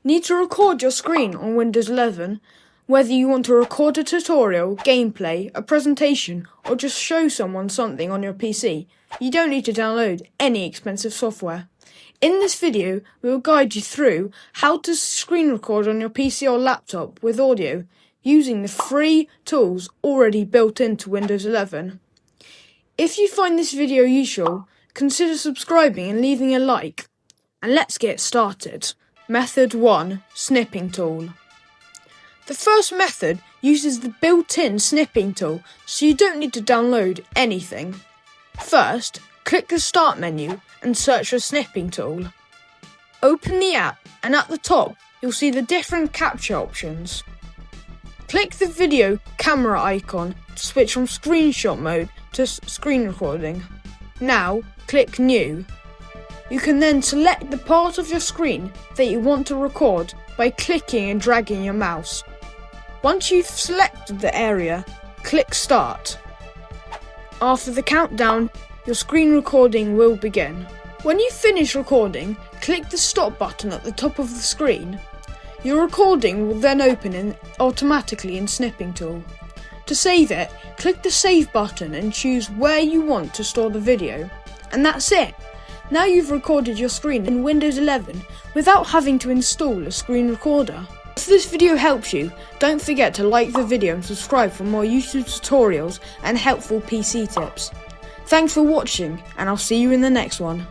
Need to record your screen on Windows 11? Whether you want to record a tutorial, gameplay, a presentation, or just show someone something on your PC, you don't need to download any expensive software. In this video, we will guide you through how to screen record on your PC or laptop with audio using the free tools already built into Windows 11. If you find this video useful, consider subscribing and leaving a like. And let's get started. Method 1. Snipping Tool. The first method uses the built-in Snipping Tool, so you don't need to download anything. First, click the Start menu and search for Snipping Tool. Open the app and at the top you'll see the different capture options. Click the video camera icon to switch from screenshot mode to screen recording. Now click New. You can then select the part of your screen that you want to record by clicking and dragging your mouse. Once you've selected the area, click Start. After the countdown, your screen recording will begin. When you finish recording, click the Stop button at the top of the screen. Your recording will then open automatically in Snipping Tool. To save it, click the Save button and choose where you want to store the video. And that's it! Now you've recorded your screen in Windows 11 without having to install a screen recorder. If this video helps you, don't forget to like the video and subscribe for more YouTube tutorials and helpful PC tips. Thanks for watching, and I'll see you in the next one.